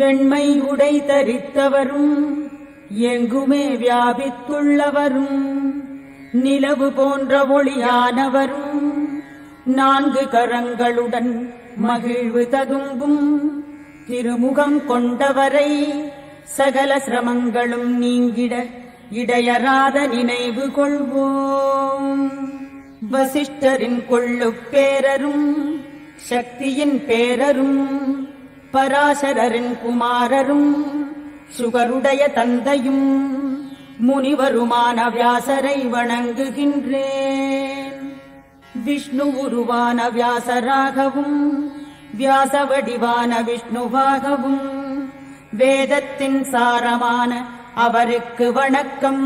வெண்மை உடை தரித்தவரும் எங்குமே வியாபித்துள்ளவரும் நிலவு போன்ற ஒளியானவரும் நான்கு கரங்களுடன் மகிழ்வு ததும்பும் திருமுகம் கொண்டவரை சகல சிரமங்களும் நீங்கிட இடையறாத நினைவு கொள்வோம். வசிஷ்டரின் கொள்ளுப் பேரரும் சக்தியின் பேரரும் பராசரரின் குமாரரும் சுகருடைய தந்தையும் முனிவருமான வியாசரை வணங்குகின்றேன். விஷ்ணு உருவான வியாசராகவும் வியாச வடிவான விஷ்ணுவாகவும் வேதத்தின் சாரமான அவருக்கு வணக்கம்.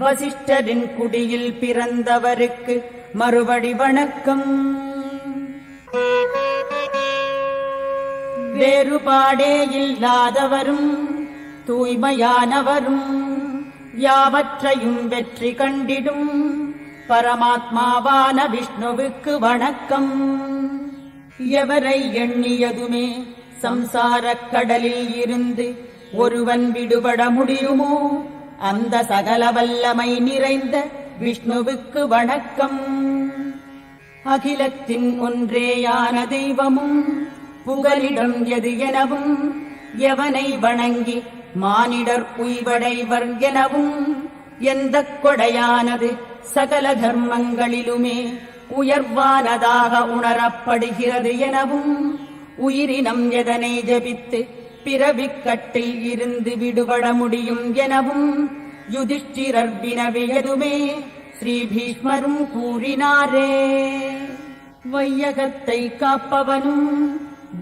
வசிஷ்டரின் குடியில் பிறந்தவருக்கு மறுபடி வணக்கம். வேறுபாடே இல்லாதவரும் தூய்மையானவரும் யாவற்றையும் வெற்றி கண்டிடும் பரமாத்மாவான விஷ்ணுவுக்கு வணக்கம். எவரை எண்ணியதுமே சம்சாரக் கடலில் இருந்து ஒருவன் விடுபட முடியுமோ அந்த சகல வல்லமை நிறைந்த விஷ்ணுவுக்கு வணக்கம். அகிலத்தின் ஒன்றேயான தெய்வமும் புகலிடம் எது எனவும் எவனை வணங்கி மானிடர் உய்வடைவர் எனவும் எந்த கொடையானது சகல தர்மங்களிலுமே உயர்வானதாக உணரப்படுகிறது எனவும் உயிரினம் எதனை ஜபித்து பிறவிக்கட்டில் இருந்து விடுபட முடியும் எனவும் யுதிஷ்டிரர் வினவியதுமே ஸ்ரீ பீஷ்மரும் கூறினாரே. வையகத்தை காப்பவனும்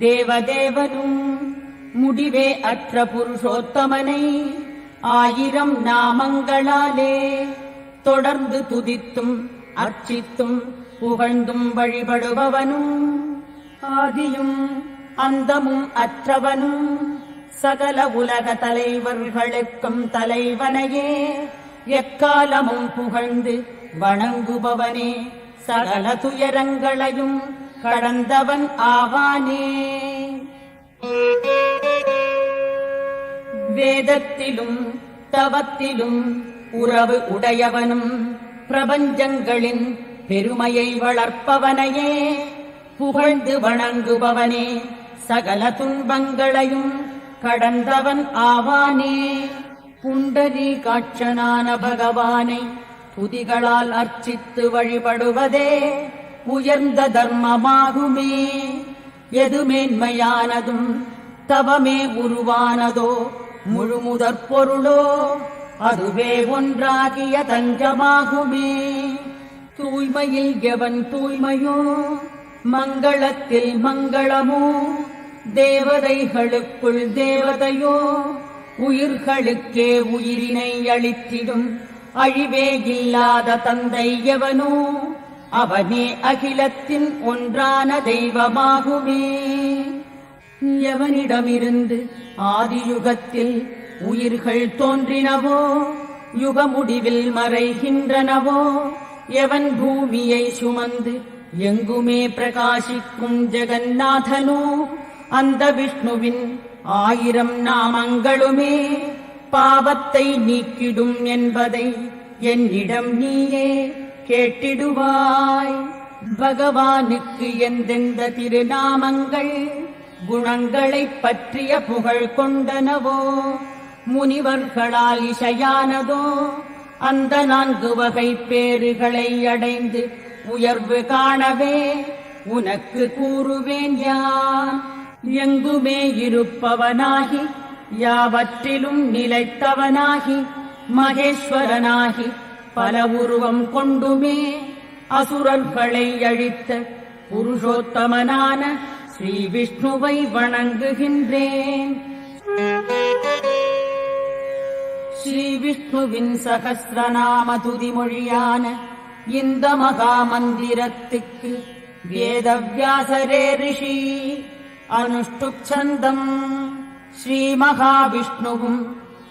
தேவதேவனும் முடிவே அற்ற புருஷோத்தமனை 1000 நாமங்களாலே தொடர்ந்து துதித்தும் அர்ச்சித்தும் புகழ்ந்தும் வழிபடுபவனும் ஆதியும் அந்தமும் அற்றவனும் சகல உலக தலைவர்களுக்கும் தலைவனையே எக்காலமும் புகழ்ந்து வணங்குபவனே சகல துயரங்களையும் கடந்தவன் ஆவானே. வேதத்திலும் தவத்திலும் உறவு உடையவனும் பிரபஞ்சங்களின் பெருமையை வளர்ப்பவனையே புகழ்ந்து வணங்குபவனே சகல துன்பங்களையும் கடந்தவன் ஆவானே. புண்டரீகாட்சனான பகவானை துதிகளால் அர்ச்சித்து வழிபடுவதே உயர்ந்த தர்மமாகுமே. எது மேன்மையானதும் தவமே உருவானதோ முழுமுதற் பொருளோ அதுவே ஒன்றாகிய தஞ்சமாகுமே. தூய்மையில் எவன் தூய்மையோ மங்களத்தில் மங்களமோ தேவதைகளுக்குள் தேவதையோ உயிர்களுக்கே உயிரினை அளித்திடும் அழிவே இல்லாத தந்தை எவனோ அவனே அகிலத்தின் ஒன்றான தெய்வமாகுமே. எவனிடமிருந்து ஆதியுகத்தில் உயிர்கள் தோன்றினவோ யுக முடிவில் மறைகின்றனவோ எவன் பூமியை சுமந்து எங்குமே பிரகாசிக்கும் ஜெகநாதனோ அந்த விஷ்ணுவின் 1000 நாமங்களுமே பாவத்தை நீக்கிடும் என்பதை என்னிடம் நீயே கேட்டிடுவாய். பகவானுக்கு எந்தெந்த திருநாமங்கள் குணங்களைப் பற்றிய புகழ் கொண்டனவோ முனிவர்களால் இசையானதோ அந்த 4 வகை பேறுகளை அடைந்து உயர்வு காணவே உனக்கு கூறுவேன் யான். எங்குமே இருப்பவனாகி யாவற்றிலும் நிலைத்தவனாகி மகேஸ்வரனாகி பல உருவம் கொண்டுமே அசுரர்களை அழித்த புருஷோத்தமனான ஸ்ரீ விஷ்ணுவை வணங்குகின்றேன். ஸ்ரீ விஷ்ணுவின் சகஸ்ரநாம துதிமொழியான இந்த மகா மந்திரத்துக்கு வேதவியாசரே ரிஷி அனுஷ்டுப்சந்தம். ஸ்ரீ மகாவிஷ்ணுவும்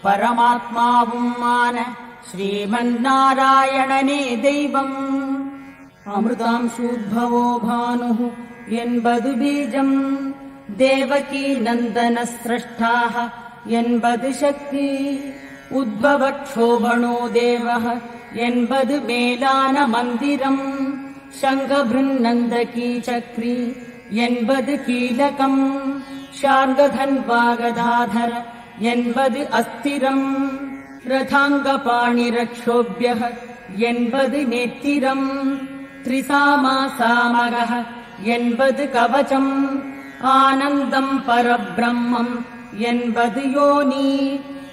பரமாத்மாவுமான ஸ்ரீமன் நாராயணனே தெய்வம். அமிர்தாம்சூத்பவோ பானுः என்பது பீஜம், தேவகி நந்தன ஸ்ரஷ்டாः என்பது சக்தி, உத்பவக்ஷோபணோ தேவः என்பது மேலான மந்திரம், சங்கபிருநந்தகி சக்ரி என்பது கீலகம், ஷார்கதன்வாகதாதர என்பது அஸ்திரம், ரதாங்கபாணிரக்ஷோபியः என்பது நேத்திரம், திரிசாமாசாமகः என்பது கவசம், ஆனந்தம் பரபிரம்மம் என்பது யோனி,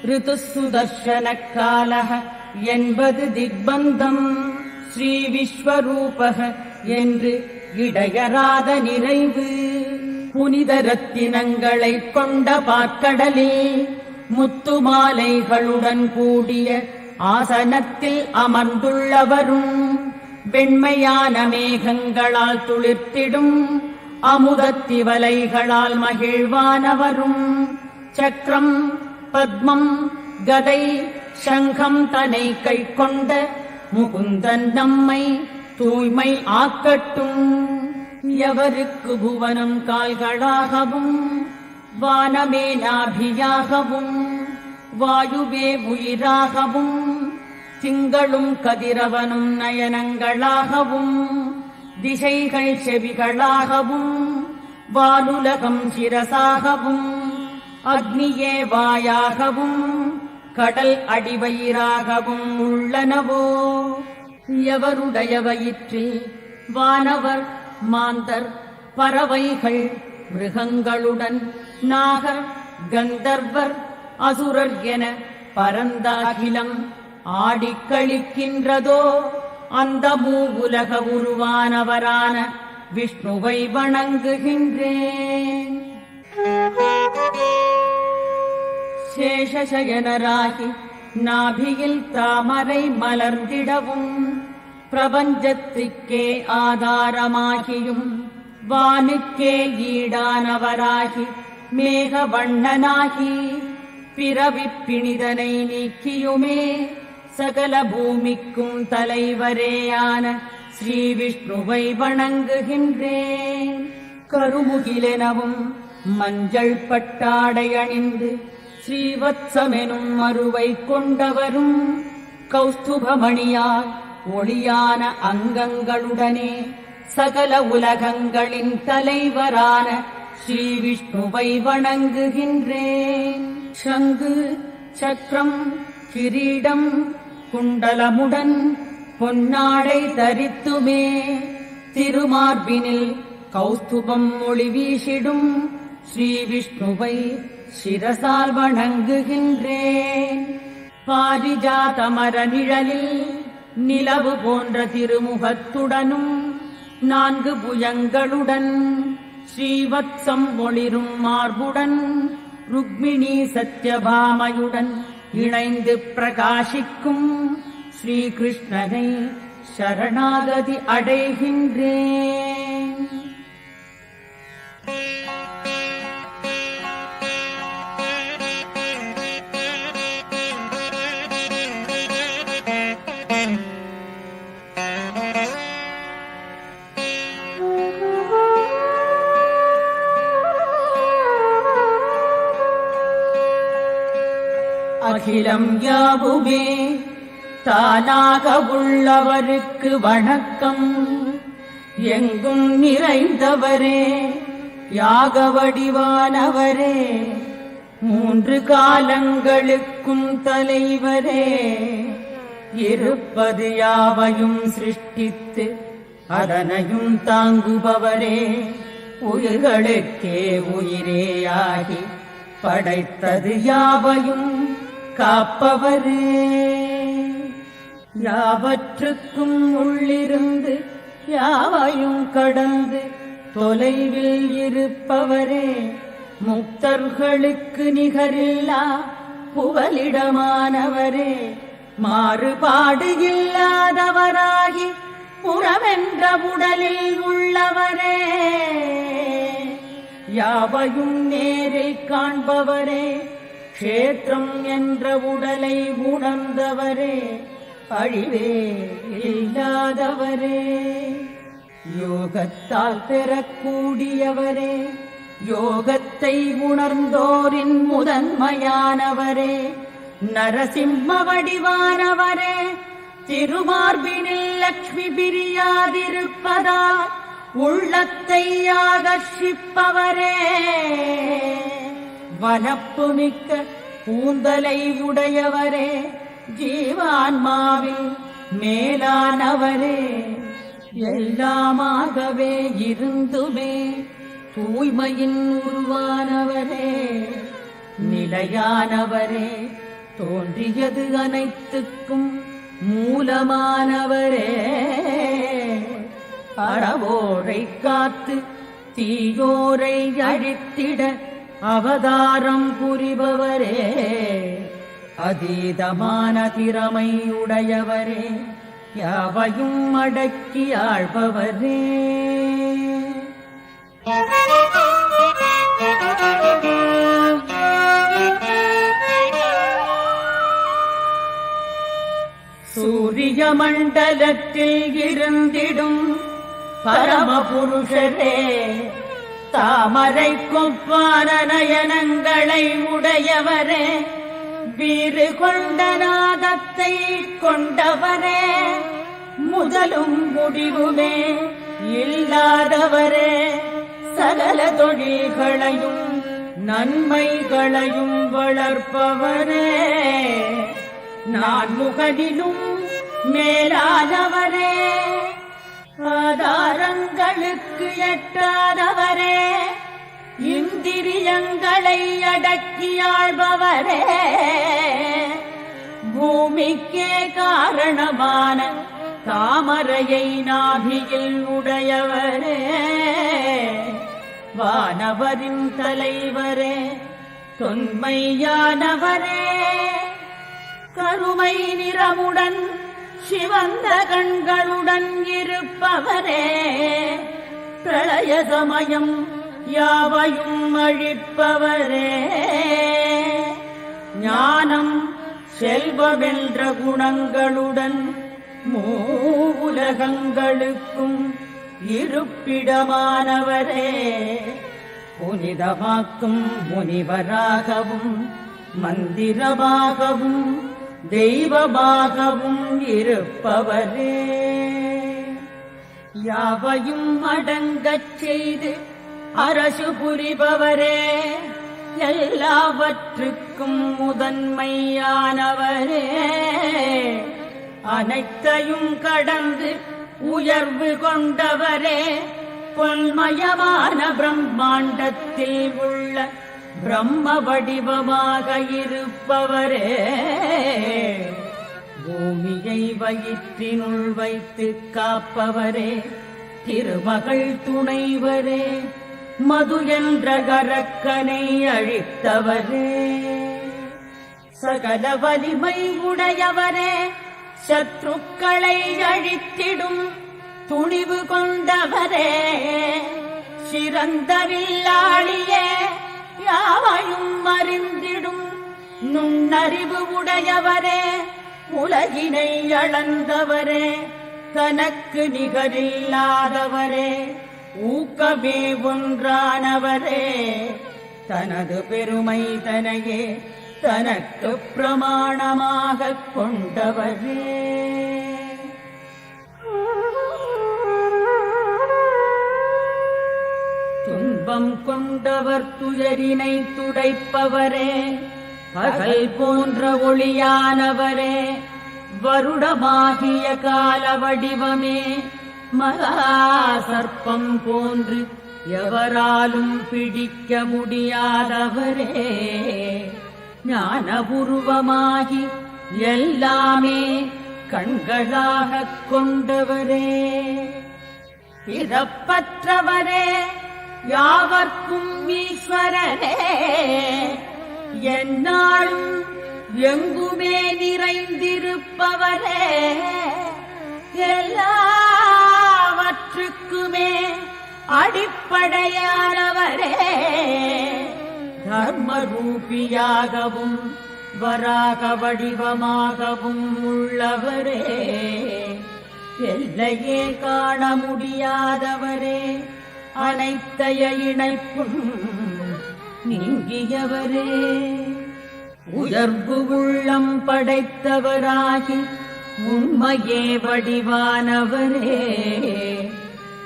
ரிதுசுதர்ஷனக்காலः என்பது திக்பந்தம், ஸ்ரீ விஸ்வரூபக என்று இடையராத நிறைவு, புனித ரத்தினங்களை கொண்ட பாற்கடலில் முத்து மாலைகளுடன் கூடிய ஆசனத்தில் அமர்ந்துள்ளவரும், வெண்மையான மேகங்களால் துளிர்த்திடும் அமுதத்திவலைகளால் மகிழ்வானவரும், சக்கரம் பத்மம் கதை சங்கம் தனை கை கொண்ட முகுந்தன் நம்மை தூய்மை ஆக்கட்டும். எவருக்கு புவனம் கால்களாகவும் வானமே நாபியாகவும் வாயுவே உயிராகவும் திங்களும் கதிரவனும் நயனங்களாகவும் திசைகள் செவிகளாகவும் வானுலகம் சிரசாகவும் அக்னியே வாயாகவும் கடல் அடிவயிறாகவும் உள்ளனவோ, எவருடைய வயிற்றில் வானவர் மாந்தர் பறவைகள் மிருகங்களுடன் நாகர் கந்தர்வர் அசுரர் என பரந்தாகிலம் ஆடிக்களிக்கின்றதோ, அந்த மூவுலக உருவானவரான விஷ்ணுவை வணங்குகின்றேன். சேஷசயனராகி நாபியில் தாமரை மலர்ந்திடவும், பிரபஞ்சத்திற்கே ஆதாரமாகியும் வானுக்கே ஈடானவராகி மேக வண்ணனாகி பிறவிப் பிணிதனை நீக்கியுமே சகல பூமிக்கும் தலைவரேயான ஸ்ரீ விஷ்ணுவை வணங்குகின்றேன். கருமுகிலெனவும் மஞ்சள் பட்டாடை அணிந்து ஸ்ரீவத்சமெனும் மருவை கொண்டவரும், கௌஸ்துபமணியால் ஒளியான அங்கங்களுடனே சகல உலகங்களின் தலைவரான ஸ்ரீ விஷ்ணுவை வணங்குகின்றேன். சங்கு சக்கரம் கிரீடம் குண்டலமுடன் பொன்னாடை தரித்துமே திருமார்பினில் கௌஸ்துபம் ஒளி வீசிடும் ஸ்ரீ விஷ்ணுவை சிரசால் வணங்குகின்றேன். பாரிஜாதமர நிழலில் நிலவு போன்ற திருமுகத்துடனும் 4 புயங்களுடன் ஸ்ரீவத்சம் ஒளிரும் மார்புடன் ருக்மிணி சத்யபாமையுடன் இணைந்து பிரகாசிக்கும் ஸ்ரீகிருஷ்ணனை சரணாகதி அடைகின்றேன். அகிலம் யாவுமே தானாக உள்ளவருக்கு வணக்கம், எங்கும் நிறைந்தவரே யாக வடிவானவரே 3 காலங்களுக்கும் தலைவரே, இருப்பது யாவையும் சிருஷ்டித்து அதனையும் தாங்குபவரே, உயிர்களுக்கே உயிரேயாகி படைத்தது யாவையும் காப்பவரே, யாவற்றுக்கும் உள்ளிருந்து யாவையும் கடந்து தொலைவில் இருப்பவரே, முக்தர்களுக்கு நிகரில்லா புகலிடமானவரே, மாறுபாடு இல்லாதவராகி புறமென்ற உடலில் உள்ளவரே, யாவையும் நேரில் காண்பவரே, க்ஷேத்திரம் என்ற உடலை உணர்ந்தவரே, அழிவே இல்லாதவரே, யோகத்தால் பெறக்கூடியவரே, யோகத்தை உணர்ந்தோரின் முதன்மையானவரே, நரசிம்ம வடிவானவரே, திருமார்பினில் லக்ஷ்மி பிரியாதிருப்பதால் உள்ளத்தை ஆகர்ஷிப்பவரே, வனப்பு மிக்க கூந்தலை உடையவரே, ஜீவான்மாவில் மேலானவரே, எல்லாமாகவே இருந்துமே தூய்மையின் உருவானவரே, நிலையானவரே, தோன்றியது அனைத்துக்கும் மூலமானவரே, அறவோரை காத்து தீயோரை அழித்திட அவதாரம் புரிபவரே, அதீதமான திறமை உடையவரே, யாவையும் அடக்கி ஆள்பவரே. சூரிய மண்டலத்தில் இருந்திடும் பரமபுருஷரே, தாமரை கொப்பான நயனங்களை உடையவரே, வீறு கொண்ட நாதத்தை கொண்டவரே, முதலும் முடிவுமே இல்லாதவரே, சகல தொழில்களையும் நன்மைகளையும் வளர்ப்பவரே, நான் முகனிலும் மேலானவரே, ஆதாரங்களுக்கு எட்டாதவரே, இந்திரியங்களை அடக்கி ஆள்பவரே, பூமிக்கே காரணமான தாமரையை நாபியில் உடையவரே, வானவரின் தலைவரே, தொன்மையானவரே, கருமை நிறமுடன் சிவந்த கண்களுடன் இருப்பவரே, பிரளய சமயம் யாவையும் அழிப்பவரே, ஞானம் செல்வமென்ற குணங்களுடன் மூவுலகங்களுக்கும் இருப்பிடமானவரே, புனிதமாக்கும் முனிவராகவும் மந்திரமாகவும் தெய்வமாகவும் இருப்பவரே, யாவையும் அடங்கச் செய்து அரசு புரிபவரே, எல்லாவற்றுக்கும் முதன்மையானவரே, அனைத்தையும் கடந்து உயர்வு கொண்டவரே, பொன்மயமான பிரம்மாண்டத்தில் உள்ள பிரம்ம வடிவமாக இருப்பவரே, பூமியை வயிற்றினுள் வைத்து காப்பவரே, திருமகள் துணைவரே, மது என்ற கரக்கனை அழித்தவரே, சகல வலிமை உடையவரே, சத்ருக்களை அழித்திடும் துணிவு கொண்டவரே, சிறந்த வில்லாளியே, யாவையும் அறிந்திடும் நுண்ணறிவு உடையவரே, உலகினை அளந்தவரே, தனக்கு நிகரில்லாதவரே, ஊக்கமே ஒன்றானவரே, தனது பெருமை தனையே தனக்கு பிரமாணமாக கொண்டவரே, துன்பம் கொண்டவர் துயரினை துடைப்பவரே, பகல் போன்ற ஒளியானவரே, வருடமாகிய கால வடிவமே, மகா சர்ப்பம் போன்று எவராலும் பிடிக்க முடியாதவரே, ஞானபூர்வமாகி எல்லாமே கண்களாகக் கொண்டவரே, பிறப்பற்றவரே, யாவர்க்கும் ஈஸ்வரனே, எந்நாளும் எங்குமே நிறைந்திருப்பவரே, எல்லாவற்றுக்குமே அடிப்படையானவரே, தர்மரூபியாகவும் வராக வடிவமாகவும் உள்ளவரே, எல்லையே காண முடியாதவரே, அனைத்தைய இணைப்பும் நீங்கியவரே, உயர்வு உள்ளம் படைத்தவராகி உண்மையே வடிவானவரே,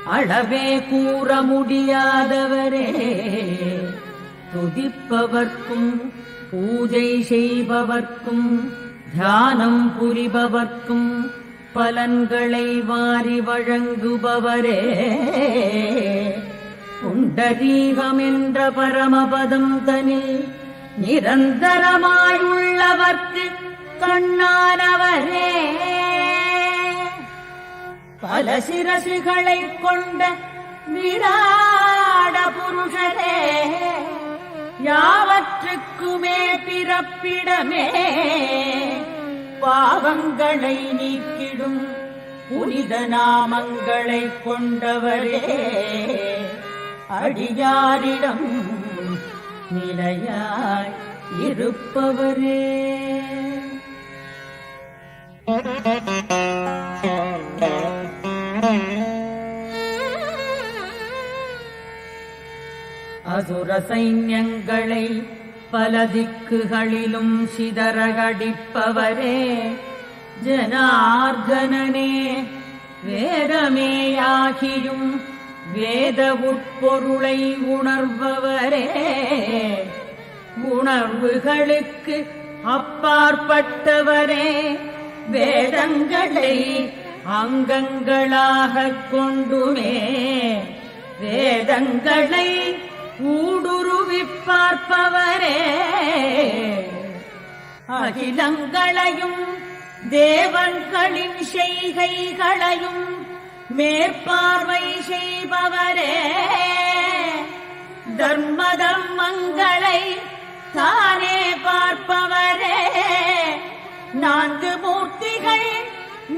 அளவே கூற முடியாதவரே, துதிப்பவர்க்கும் பூஜை செய்பவர்க்கும் தியானம் புரிபவர்க்கும் பலன்களை வாரி வழங்குபவரே, புண்டரீகம் என்ற பரமபதம் தனில் நிரந்தரமாயுள்ளவர்க்கு கண்ணானவரே, பல சிரசுகளைக் கொண்ட விராட புருஷரே, யாவற்றுக்குமே பிறப்பிடமே, பாவங்களை நீக்கிடும் புனித நாமங்களைக் கொண்டவரே, அடியாரிடம் நிலையாய் இருப்பவரே. அசுர சைன்யங்களை பல திக்குகளிலும் சிதறகடிப்பவரே, ஜனார்தனனே வேதமேயாகியும் வேத உட்பொருளை உணர்பவரே, உணர்வுகளுக்கு அப்பாற்பட்டவரே, வேதங்களை அங்கங்களாகக் கொண்டுமே வேதங்களை ஊடுருவிப் பார்ப்பவரே, அகிலங்களையும் தேவன்களின் செய்கைகளையும் மேற்பார்வை செய்பவரே, தர்ம தர்மங்களை தானே பார்ப்பவரே, நான்கு மூர்த்திகள்,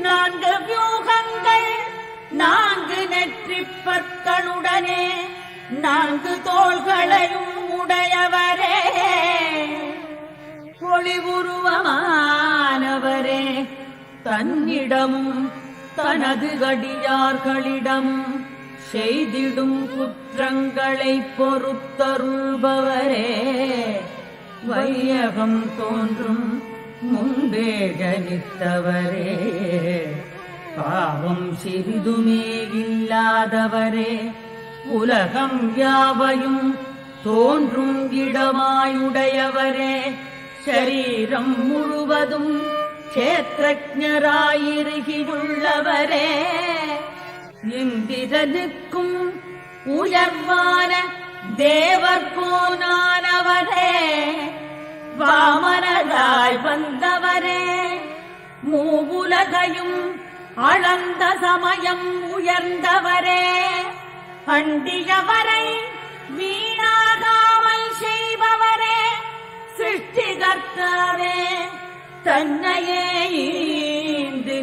நான்கு வியூகங்கள், நான்கு நெற்றிப் பற்களுடனே நான்கு தோள்களையும் உடையவரே, ஒளிவுருவமானவரே, தன்னிடமும் தனது அடியார்களிடமும் செய்திடும் குற்றங்களை பொறுத்தருள்பவரே, வையகம் தோன்றும் முன்பே ஜனித்தவரே, பாவம் சிறிதுமே இல்லாதவரே, உலகம் யாவையும் தோன்றும் இடமாயுடையவரே, சரீரம் முழுவதும் க்ஷேத்ரஜராயிருகியுள்ளவரே, இந்திரனுக்கும் உயர்வான தேவர்கோனானவரே, வாமனராய் வந்தவரே, மூவுலகையும் அளந்த சமயம் உயர்ந்தவரே, அண்டியவரை வீணாகாமல் செய்பவரே, சிருஷ்டிகர்த்தாவே, தன்னையே ஈந்து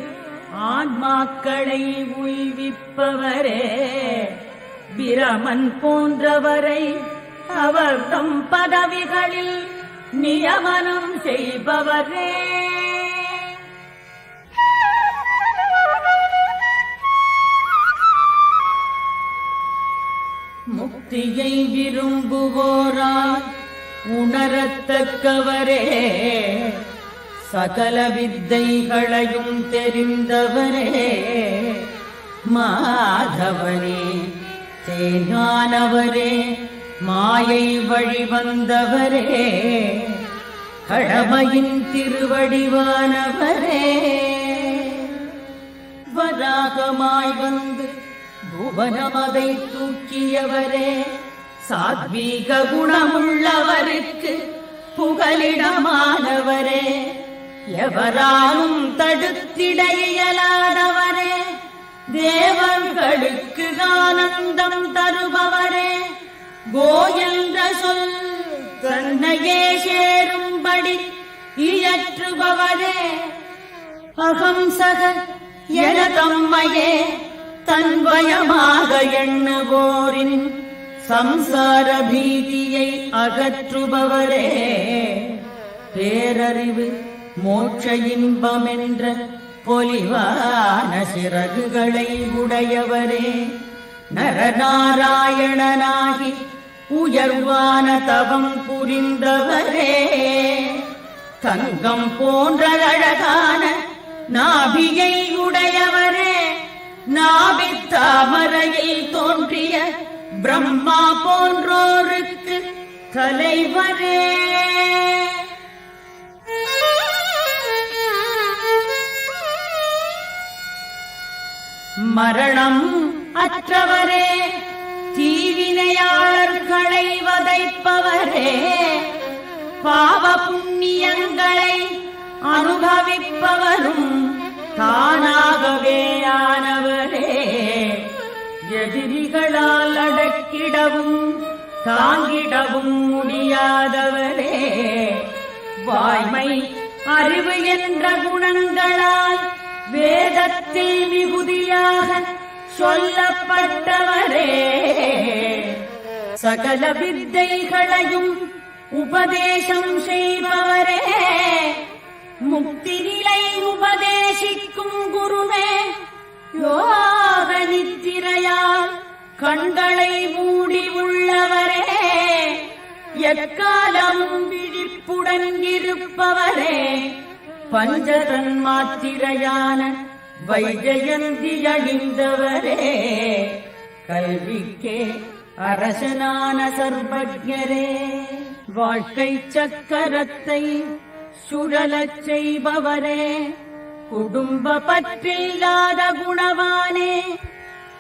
ஆன்மாக்களை உய்விப்பவரே, பிரமன் போன்றவரை அவர்தம் பதவிகளில் நியமனம் செய்பவரே, முக்தியை விரும்புவோரால் உணரத்தக்கவரே, சகல வித்தைகளையும் தெரிந்தவரே, மாதவனே தேனானவரே, மாயை வழிவந்தவரே, கடமையின் திருவடிவானவரே, வராகமாய் வந்து புவனமதை தூக்கியவரே, சாத்வீக குணமுள்ளவருக்கு புகலிடமானவரே, எவராலும் தடுத்திட இயலாதவரே, தேவர்களுக்கு ஆனந்தம் தருபவரே, கோ என்ற சொல் தன்னையே சேரும்படி இயற்றுபவரே, அகம்சக என தம்மையே தன்வயமாக எண்ணுவோரின் சம்சார பீதியை அகற்றுபவரே, பேரறிவு மோட்ச இன்பம் என்ற பொலிவான சிறகுகளை உடையவரே, நரநாராயணனாகி உயர்வான தவம் புரிந்தவரே, தங்கம் போன்ற அழகான நாபியை உடையவரே, நாபித் தாமரையில் தோன்றிய பிரம்மா போன்றோருக்கு தலைவரே, மரணம் அற்றவரே, தீவினையாளர்களை வதைப்பவரே, பாவ புண்ணியங்களை அனுபவிப்பவரும் தானாகவேயானவரே, எதிரிகளால் அடக்கிடவும் தாங்கிடவும் முடியாதவரே, வாய்மை அறிவு என்ற குணங்களால் வேதத்தில் மிகுதியாக சொல்லப்பட்டவரே, சகல வித்தைகளையும் உபதேசம் செய்பவரே, முக்தி நிலை உபதேசிக்கும் குருவே, யோக நித்திரையால் கண்களை மூடி உள்ளவரே, எக்காலமும் விழிப்புடன் இருப்பவரே, பஞ்சதன் மாத்திரையான வைஜயந்தி அணிந்தவரே, கல்விக்கே அரசனான சர்வஜரே, வாழ்க்கை சக்கரத்தை சுழலச் செய்பவரே, குடும்ப பற்றில்லாத குணவானே,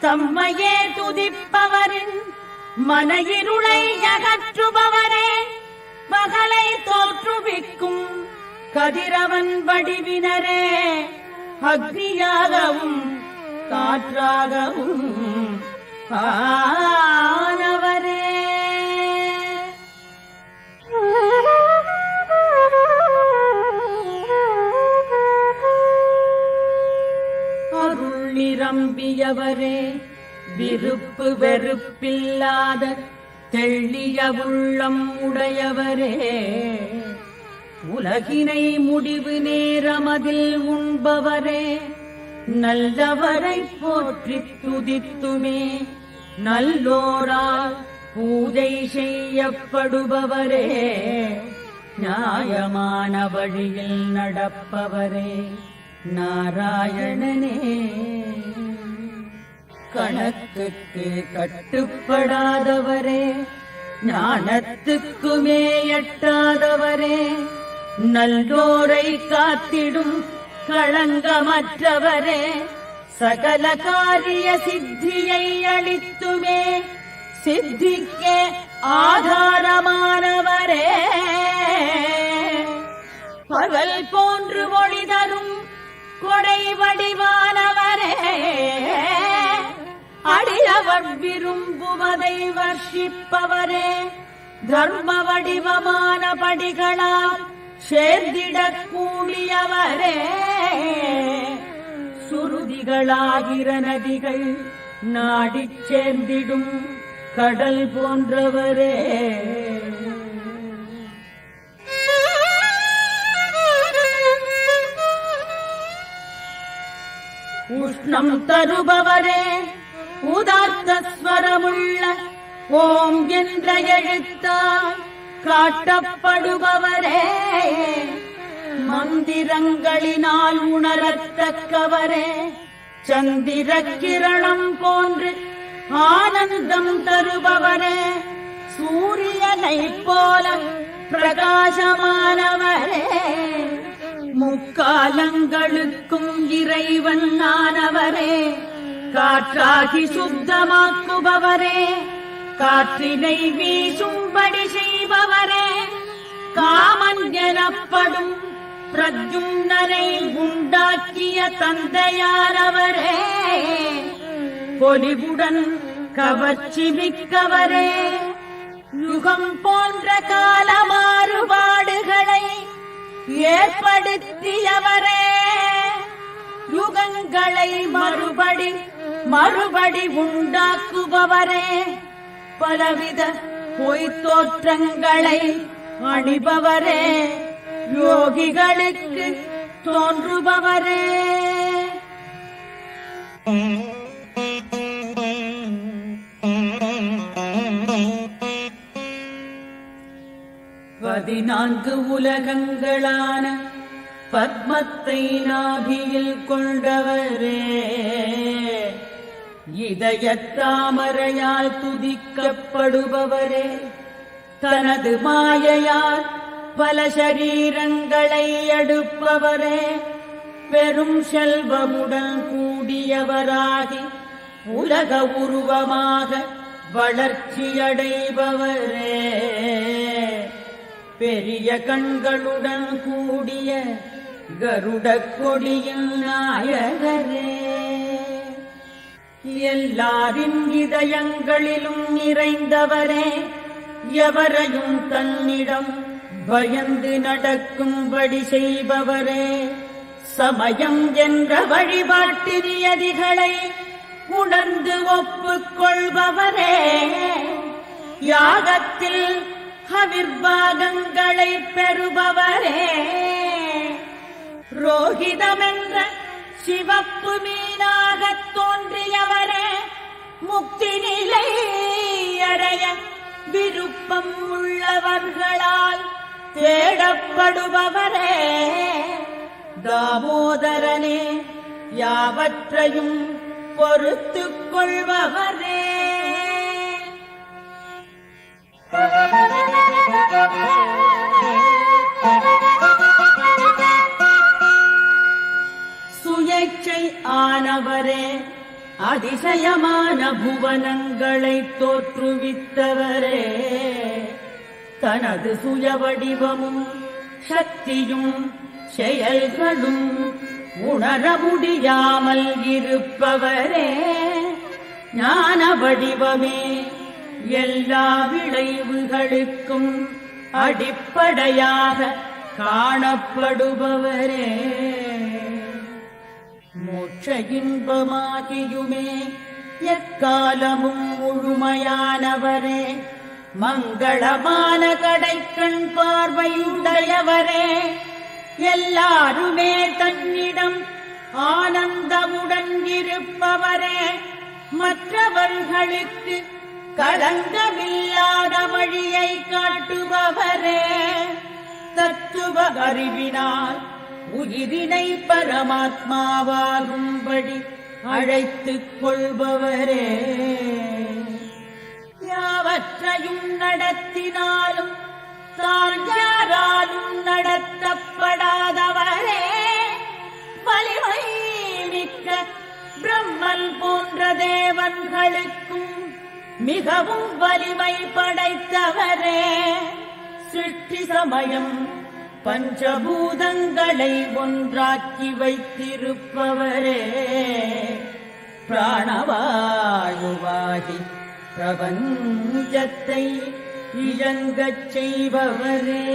தம்மையே துதிப்பவரின் மன இருளை அகற்றுபவரே, பகலை தோற்றுவிக்கும் கதிரவன் வடிவினரே, அக்னியாகவும் காற்றாகவும் ஆனவரே, அருள் நிரம்பியவரே, விருப்பு வெறுப்பில்லாத தெள்ளிய உள்ளம் உடையவரே, உலகினை முடிவு நேரமதில் உண்பவரே, நல்லவரை போற்றி துதித்துமே நல்லோரால் பூஜை செய்யப்படுபவரே, நியாயமான வழியில் நடப்பவரே, நாராயணனே, கணக்குக்கு கட்டுப்படாதவரே, ஞானத்துக்குமே எட்டாதவரே, நல்லோரை காத்திடும் களங்கமற்றவரே, சகல காரிய சித்தியை அளித்துமே சித்திக்கே ஆதாரமானவரே, பகல் போன்று ஒளி தரும் கொடை வடிவானவரே, அடியவர் விரும்புவதை வர்ஷிப்பவரே, தர்ம வடிவமான படிகளால் சேர்ந்திடக் கூடியவரே, சுருதிகளாகிற நதிகள் நாடிச் சேர்ந்திடும் கடல் போன்றவரே, உஷ்ணம் தருபவரே, உதாத்த ஸ்வரமுள்ள ஓம் என்ற எழுத்தால் காட்டப்படுபவரே, மந்திரங்களினால் உணரத்தக்கவரே, சந்திர கிரணம் போன்று ஆனந்தம் தருபவரே, சூரியனை போல பிரகாசமானவரே, முக்காலங்களுக்கும் இறைவன் ஆனவரே, காற்றாகி சுத்தமாக்குபவரே, காற்றினை வீசும்படி செய்பவரே, காமன் எனப்படும் பிரத்யும்னரை உண்டாக்கிய தந்தையானவரே, பொலிவுடன் கவர்ச்சி மிக்கவரே, யுகம் போன்ற கால மாறுபாடுகளை ஏற்படுத்தியவரே, யுகங்களை மறுபடி உண்டாக்குபவரே, பலவித பொய்த் தோற்றங்களை அணிபவரே, யோகிகளுக்கு தோன்றுபவரே, பதினான்கு உலகங்களான பத்மத்தை நாபியில் கொண்டவரே, இதயத்தாமரையால் துதிக்கப்படுபவரே, தனது மாயையால் பல சரீரங்களை எடுப்பவரே, பெரும் செல்வமுடன் கூடியவராகி உலக உருவமாக வளர்ச்சியடைபவரே, பெரிய கண்களுடன் கூடிய கருட கொடியின் நாயகரே, எல்லாரின் இதயங்களிலும் நிறைந்தவரே, எவரையும் தன்னிடம் பயந்து நடக்கும்படி செய்பவரே, சமயம் என்ற வழிபாட்டு நியதிகளை உணர்ந்து ஒப்புக்கொள்பவரே, யாகத்தில் அவிர்வாகங்களை பெறுபவரே, ரோகிதமென்ற சிவப்பு மீனாகத் தோன்றியவரே, முக்தி நிலை அடைய விருப்பம் உள்ளவர்களால் தேடப்படுபவரே, தாமோதரனே, யாவற்றையும் பொறுத்துக் கொள்பவரே. சுயேச்சை ஆனவரே, அதிசயமான புவனங்களை தோற்றுவித்தவரே, தனது சுய வடிவமும் சக்தியும் செயல்களும் உணர முடியாமல் இருப்பவரே, ஞான வடிவமே, எல்லா விளைவுகளுக்கும் அடிப்படையாக காணப்படுபவரே, மோட்ச இன்பமாகியுமே எக்காலமும் முழுமையானவரே, மங்களமான கடைக்கண் பார்வையுடையவரே, எல்லாருமே தன்னிடம் ஆனந்தமுடன் இருப்பவரே, மற்றவர்களுக்கு களங்கமில்லாத வழியை காட்டுபவரே, தத்துவ அறிவினால் உயிரினை பரமாத்மாவாகும்படி அழைத்துக் கொள்பவரே, யாவற்றையும் நடத்தினாலும் தான் யாராலும் நடத்தப்படாதவரே, வலிமை மிக்க பிரம்மன் போன்ற தேவன்களுக்கும் மிகவும் வலிமை படைத்தவரே, சிருஷ்டி சமயம் பஞ்சபூதங்களை ஒன்றாக்கி வைத்திருப்பவரே, பிராணவாயுவாகி பிரபஞ்சத்தை இயங்கச் செய்பவரே,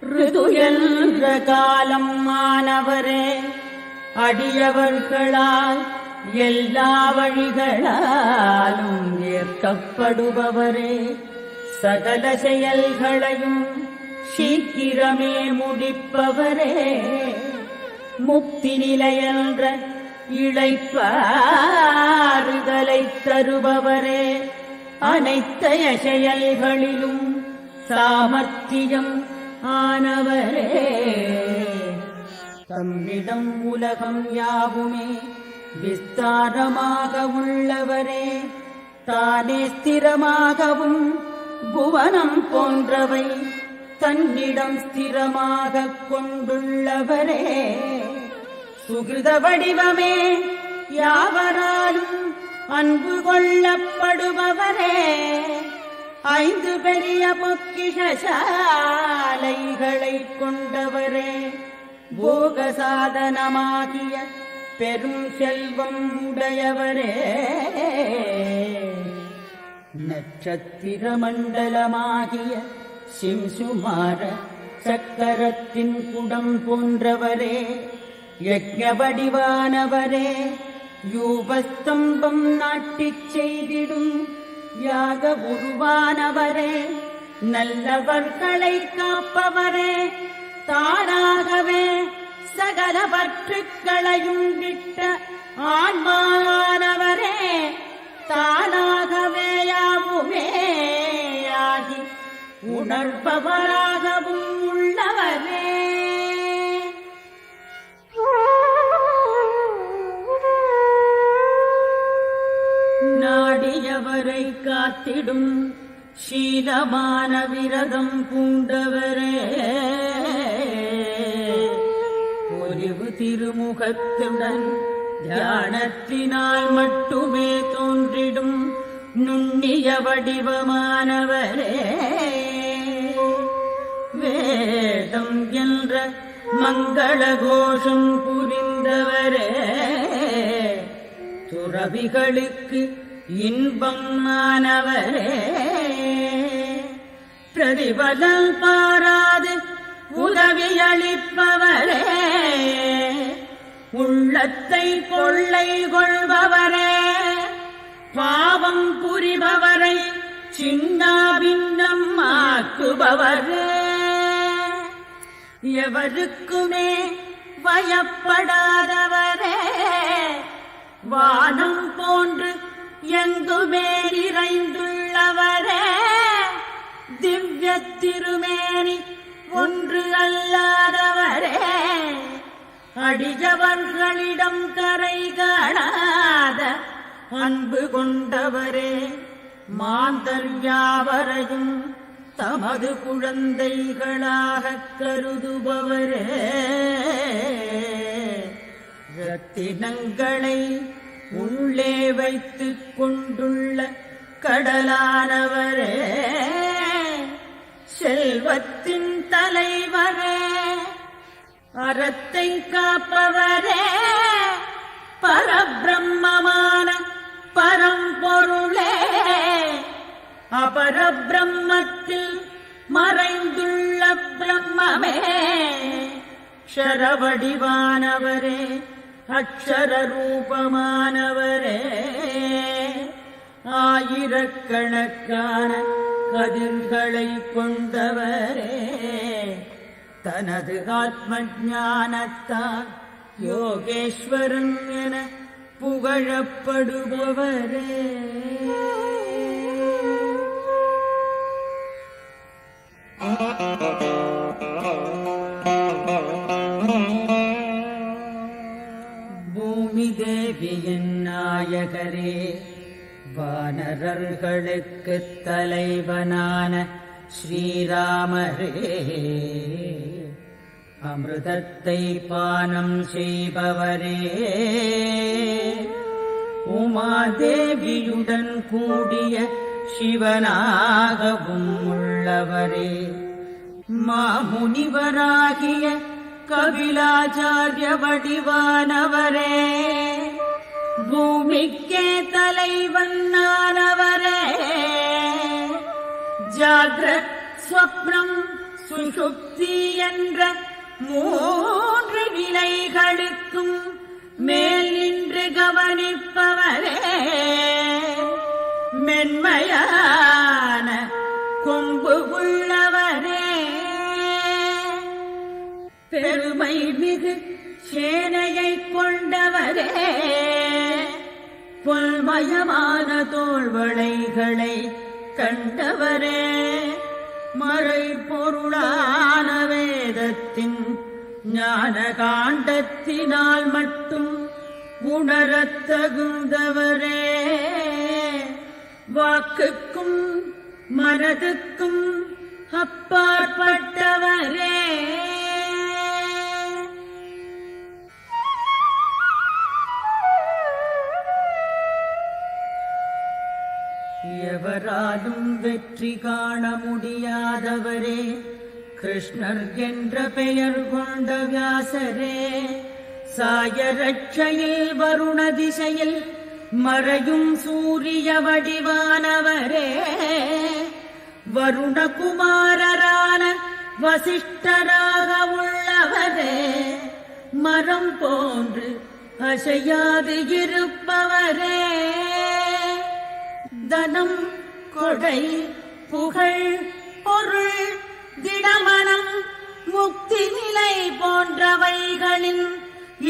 ரிது என்ற காலம் ஆனவரே, அடியவர்களால் எல்லா வழிகளாலும் ஏற்கப்படுபவரே, சகல செயல்களையும் சீக்கிரமே முடிப்பவரே, முக்தி நிலையென்ற இளைப்பாறுதலை தருபவரே, அனைத்தைய செயல்களிலும் சாமர்த்தியம் ஆனவரே, தம்மிடம் உலகம் யாவுமே விஸ்தாரமாக உள்ளவரே, தானே ஸ்திரமாகவும் புவனம் போன்றவை தன்னிடம் ஸ்திரமாக கொண்டுள்ளவரே, சுகிருத வடிவமே, யாவராலும் அன்பு கொள்ளப்படுபவரே, ஐந்து பெரிய பொக்கிஷசாலைகளை கொண்டவரே, போக சாதனமாகிய பெரும் செல்வம் உடையவரே, நட்சத்திர மண்டலமாகிய சிம்சுமார சக்கரத்தின் குடம் போன்றவரே, யஜ்ஞ வடிவானவரே, யூபஸ்தம்பம் நாட்டிச் செய்திடும் யாக உருவானவரே, நல்லவர்களை காப்பவரே, தானாகவே சகல பற்றுக்களையும் விட்ட ஆன்மானவரே தானாகவே யாவுமே ஆகி உணர்பவராகவும் உள்ளவரே. நாடியவரை காத்திடும் சீலமான விரதம் பூண்டவரே பொலிவு திருமுகத்துடன் தியானத்தினால் மட்டுமே தோன்றிடும் நுண்ணிய வடிவமானவரே வேதம் என்ற மங்கள கோஷம் புரிந்தவரே துறவிகளுக்கு இன்பம் ஆனவரே பிரதிபலம் பாராது உதவியளிப்பவரே உள்ளத்தை கொள்ளை கொள்பவரே பாவம் புரிபவரை சின்னாபின்னம் ஆக்குபவரே எவருக்குமே பயப்படாதவரே வானம் போன்று எங்குமே நிறைந்துள்ளவரே திவ்ய திருமேனி ஒன்று அல்லாதவரே அடியவர்களிடம் கரை காணாத அன்பு கொண்டவரே மாந்தர் யாவரையும் தமது குழந்தைகளாக கருதுபவரே ரத்தினங்களை உள்ளே வைத்துக் கொண்டுள்ள கடலானவரே செல்வத்தின் தலைவரே அறத்தை காப்பவரே பரபிரம்மமான பரம்பொருளே அபரபிரம்மத்தில் மறைந்துள்ள பிரம்மமே க்ஷரவடிவானவரே அக்ஷர ரூபமானவரே ஆயிரக்கணக்கான கதிர்களை கொண்டவரே தனது ஆத்ம ஞானத்தால் யோகேஸ்வரன் என புகழப்படுபவரே பூமி தேவியின் நாயகரே வானரர்களுக்கு தலைவனான ஸ்ரீராமரே அமிர்தத்தை பானம் செய்பவரே உமாதேவியுடன் கூடிய சிவனாகவும் உள்ளவரே மாமுனிவராகிய கபிலாச்சாரிய வடிவானவரே பூமிக்கே தலைவனானவரே ஜாக்ரத் ஸ்வப்னம் சுஷுப்தி என்ற மூன்று நிலைகளுக்கும் மேல் நின்று கவனிப்பவரே மென்மையான கொம்பு உள்ளவரே பெருமை மிகு சேனையை கொண்டவரே பொல்மயமான தோள்வளைகளை கண்டவரே மறை பொருளான வேதத்தின் ஞான காண்டத்தினால் மட்டும் உணரத் தகுந்தவரே வாக்குக்கும் மனதுக்கும் அப்பாற்பட்டவரே எவராலும் வெற்றி காண முடியாதவரே கிருஷ்ணர் என்ற பெயர் கொண்ட வியாசரே சாயரட்சையில் வருண திசையில் மறையும் சூரிய வடிவானவரே வருணகுமாரரான வசிஷ்டராக உள்ளவரே மரம் போன்று அசையாது இருப்பவரே தனம் கொடை புகழ் பொருள் திடமனம் முக்தி நிலை போன்றவைகளின்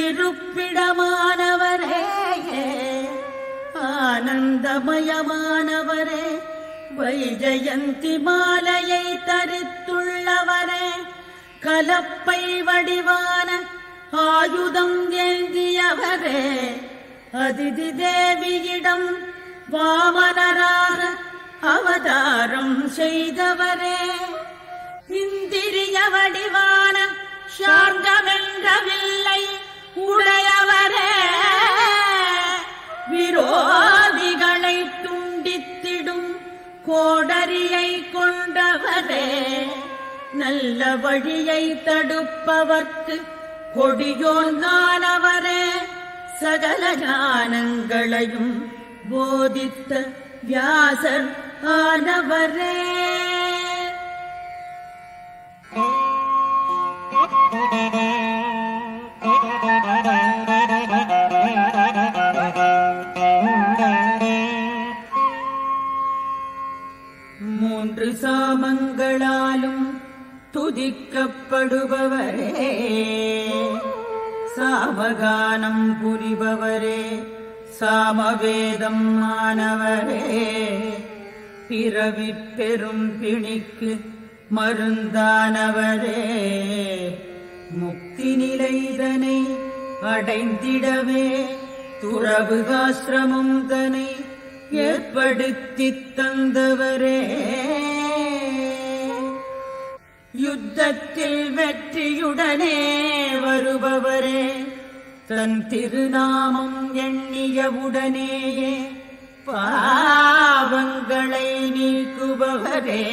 இருப்பிடமானவரே, ஆனந்தமயமானவரே, வைஜயந்தி மாலையை தரித்துள்ளவரே, கலப்பை வடிவான ஆயுதம் ஏந்தியவரே, அதிதி தேவியிடம் வாமனராக அவதாரம் செய்தவரே, இந்திரிய வடிவான சார்ந்தமென்ற வில்லை உடையவரே, விரோதிகளை துண்டித்திடும் கோடரியை கொண்டவரே, நல்ல வழியை தடுப்பவர்க்கு கொடியோனானவரே, சகல ஞானங்களையும் போதித்த வியாசர் ஆனவரே. மூன்று சாமங்களாலும் துதிக்கப்படுபவரே, சாமகானம் புரிபவரே, சாமவேதம் ஆனவரே, பிறவி பெரும் பிணிக்கு மருந்தானவரே, முக்தி நிலைதனை அடைந்திடவே துறவுகாசிரமம் தனை ஏற்படுத்தித் தந்தவரே, யுத்தத்தில் வெற்றியுடனே வருபவரே, தன் திருநாமம் எண்ணியவுடனேயே பாவங்களை நீக்குபவரே,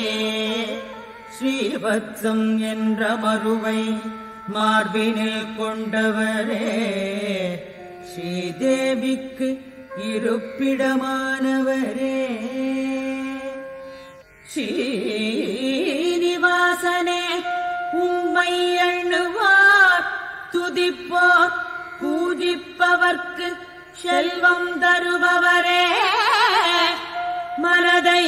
ஸ்ரீவத்சம் என்ற மருவை மார்பினில் கொண்டவரே, ஸ்ரீதேவிக்கு இருப்பிடமானவரே, ஸ்ரீனிவாசனே உம்மை எண்ணுவார் துதிப்போர் பூஜிப்பவர்க்கு செல்வம் தருபவரே, மனதை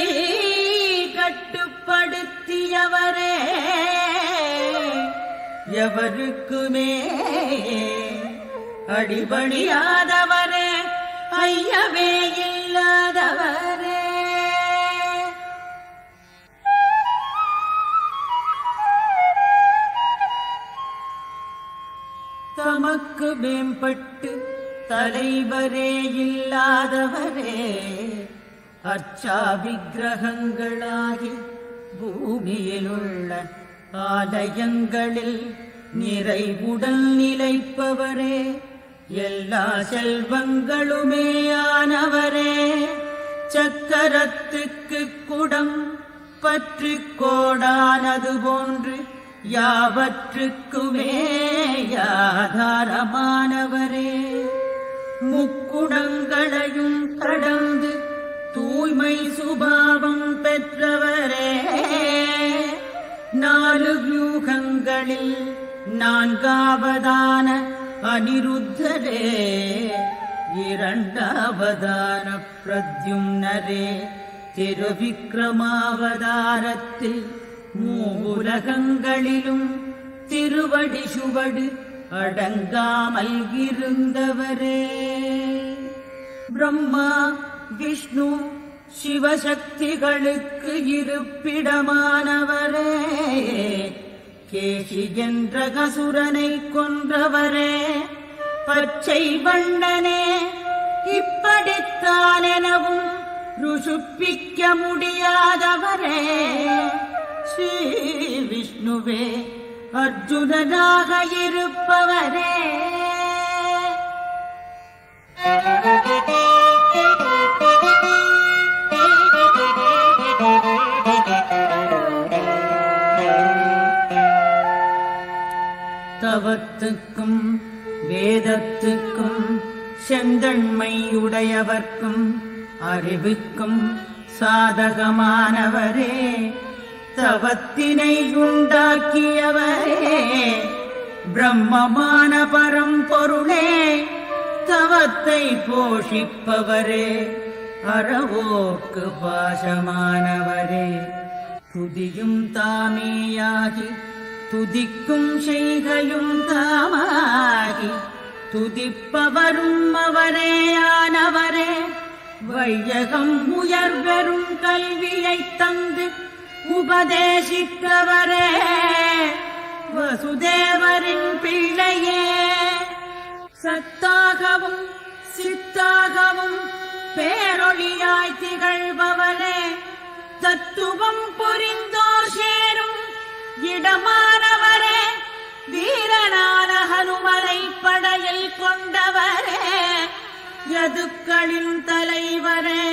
கட்டுப்படுத்தியவரே, எவருக்குமே அடிபணியாதவரே, ஐயவே இல்லாதவரே. தமக்கு மேம்பட்டு தலைவரே இல்லாதவரே, அர்ச்சா விக்கிரகங்களாகி பூமியிலுள்ள ஆலயங்களில் நிறைவுடன் நிலைப்பவரே, எல்லா செல்வங்களுமே ஆனவரே, சக்கரத்துக்கு குடம் பற்று கோடானது போன்று யாவற்றுக்குமே ஆதாரமானவரே, முக்குடங்களையும் கடந்து தூய்மை சுபாவம் பெற்றவரே, நாலு வியூகங்களில் நான்காவதான அனிருத்தரே, இரண்டாவதான பிரத்யும்னரே, திருவிக்ரமாவதாரத்தில் மூவுலகங்களிலும் திருவடி சுவடு அடங்காமல் இருந்தவரே, பிரம்மா விஷ்ணு சிவசக்திகளுக்கு இருப்பிடமானவரே, கேசி என்ற கசுரனை கொன்றவரே, பச்சை வண்ணனே இப்படித்தான் எனவும் ருசுப்பிக்க முடியாதவரே, ஸ்ரீ விஷ்ணுவே அர்ஜுனனாக இருப்பவரே, தவத்துக்கும் வேதத்துக்கும் செந்தன்மையுடையவர்க்கும் அறிவுக்கும் சாதகமானவரே, தவத்தினை உண்டாக்கியவரே, பிரம்மமான பரம்பொருளே, தவத்தை போஷிப்பவரே, அறவோர்க்கு பாசமானவரே, துதியும் தாமேயாகி துதிக்கும் செய்கையும் தாமாகி துதிப்பவரும் அவரேயானவரே. வையகம் உயர்வெறும் கல்வியைத் தந்து உபதேசித்தவரே, வசுதேவரின் பிள்ளையே. சத்தாகவும் சித்தாகவும் பேரொளியாய் திகழ்பவரே, தத்துவம் புரிந்தோர் சேரும் இடமானவரே. வீரனான ஹனுமனை படையில் கொண்டவரே, யதுக்களின் தலைவரே,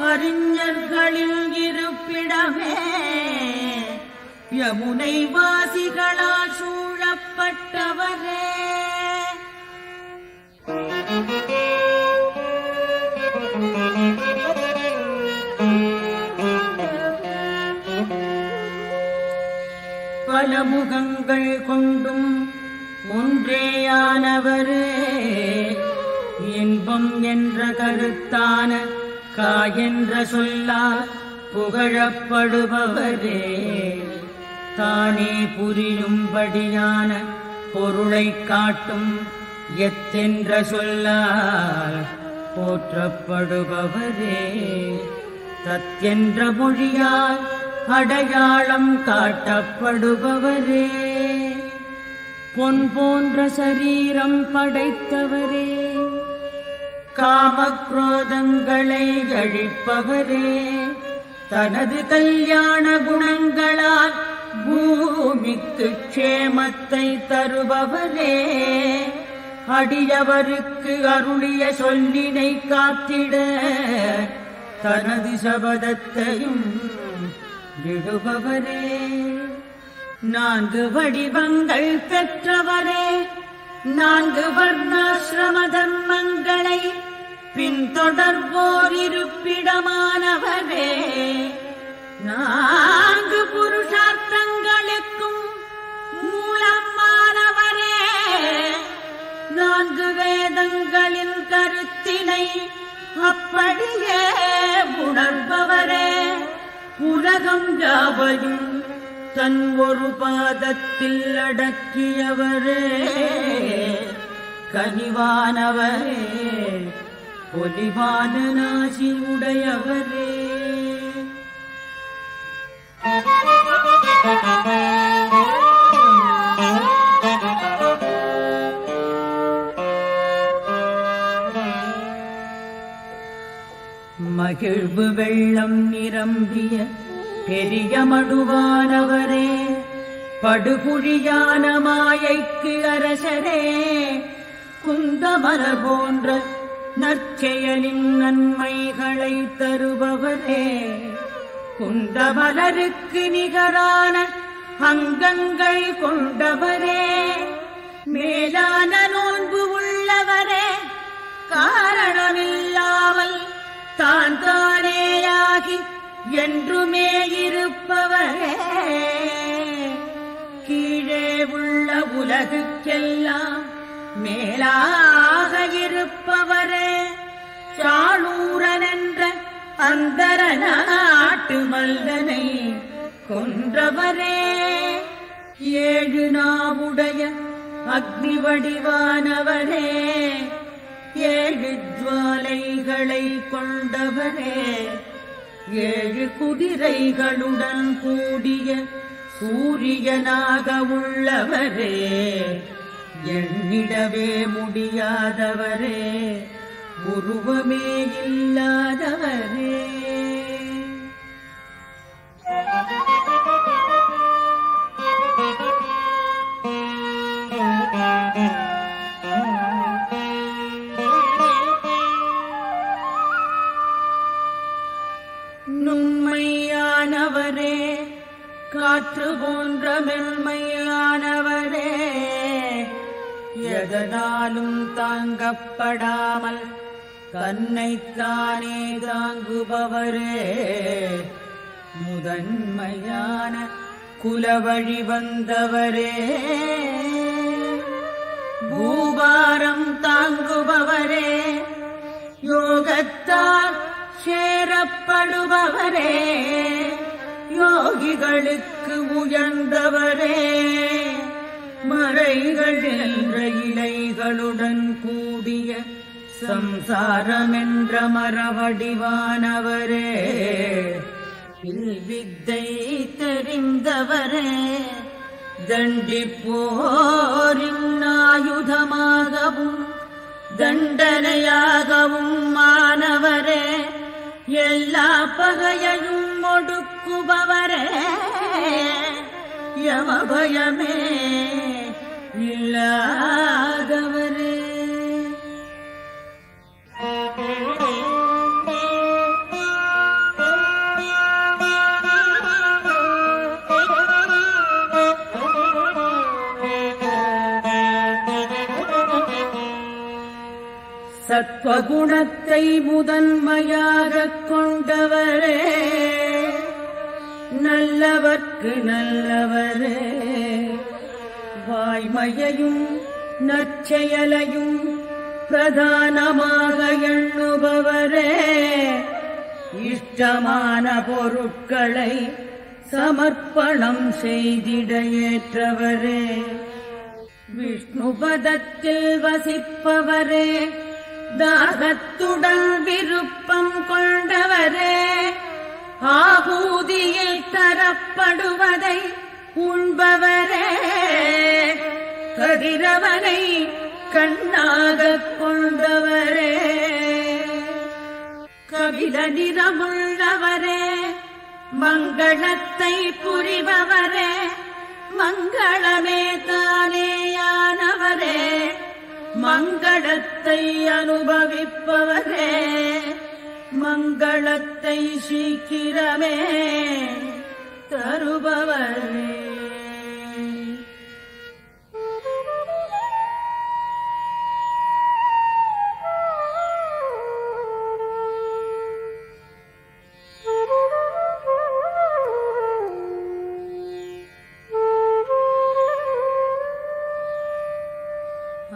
அறிஞர்களின் இருப்பிடமே. யமுனை வாசிகளால் சூழப்பட்டவரே. பல முகங்கள் கொண்டும் ஒன்றேயானவரே, இன்பம் என்ற கருத்தான காயென்ற சொல்லால் புகழப்படுபவரே. தானே புரியும்படியான பொருளைக் காட்டும் எத்தென்ற சொல்லால் போற்றப்படுபவரே. தத்தென்ற மொழியால் அடையாளம் காட்டப்படுபவரே. பொன் போன்ற சரீரம் படைத்தவரே, காமக்ரோதங்களை அழிப்பவரே. தனது கல்யாண குணங்களால் பூமிக்கு க்ஷேமத்தை தருபவரே. அடியவருக்கு அருளிய சொல்லினை காத்திட தனது சபதத்தையும் விடுபவரே. 4 வடிவங்கள் பெற்றவரே, 4 வர்ணாசிரம தர்மங்களை பின்தொடர்வோர் இருப்பிடமானவரே. 4 புருஷார்த்தங்களுக்கும் மூலமானவரே. 4 வேதங்களின் கருத்தினை அப்படியே உணர்பவரே. உலகம் யாவையும் தன் ஒரு பாதத்தில் அடக்கியவரே. கனிவானவரே, பொலிவான நாசி உடையவரே. மகிழ்வு வெள்ளம் நிரம்பிய பெரிய மடுவானவரே. படுகுழியான மாயைக்கு அரசரே. குந்தமர போன்ற நற்செயலின் நன்மைகளை தருபவரே. குந்தமலருக்கு நிகரான அங்கங்கள் கொண்டவரே. மேலான நோன்பு உள்ளவரே. காரணமில்லாமல் தான் தானேயாகி என்றுமே இருப்பவரே. கீழே உள்ள உலகுக்கெல்லாம் மேலாக இருப்பவரே. சாளூரன் என்ற அந்தர நாட்டு மல்லனை கொன்றவரே. 7 நாவுடைய அக்னி வடிவானவரே. 7 ஜுவாலைகளை கொண்டவரே. 7 குதிரைகளுடன் கூடிய சூரியனாக உள்ளவரே. எண்ணிடவே முடியாதவரே. உருவமே இல்லாதவரே. நுண்மையானவரே, காற்று போன்ற மென்மையானவரே. எதனாலும் தாங்கப்படாமல் தன்னைத்தானே தாங்குபவரே. முதன்மையான குலவழி வந்தவரே. பூபாரம் தாங்குபவரே. யோகத்தால் சேரப்படுபவரே. யோகிகளுக்கு உயர்ந்தவரே, மறைகள் என்ற இலைகளுடன் கூடிய சம்சாரமென்ற மரவடிவானவரே, வித்தை தெரிந்தவரே, தண்டிப்போரின் ஆயுதமாகவும் தண்டனையாகவும் மாணவரே, எல்லா பகையையும் ஒடுக்குபவரே, யமபயமே இல்லாதவரே. சத்வகுணத்தை முதன்மையாகக் கொண்டவரே, நல்லவர்க்கு நல்லவரே, வாய்மையையும் நற்செயலையும் பிரதானமாக எண்ணுபவரே, இஷ்டமான பொருட்களை சமர்ப்பணம் செய்திட ஏற்றவரே, விஷ்ணுபதத்தில் வசிப்பவரே, தாகத்துடன் விருப்பம் கொண்டவரே, ஆபூதியில் தரப்படுவதை உண்பவரே, கதிரவனை கண்ணாகக் கொண்டவரே, கபில நிறமுள்ளவரே, மங்களத்தை புரிபவரே, மங்களமே தானேயானவரே, மங்களத்தை அனுபவிப்பவரே, மங்களத்தை சீக்கிரமே தருபவரே.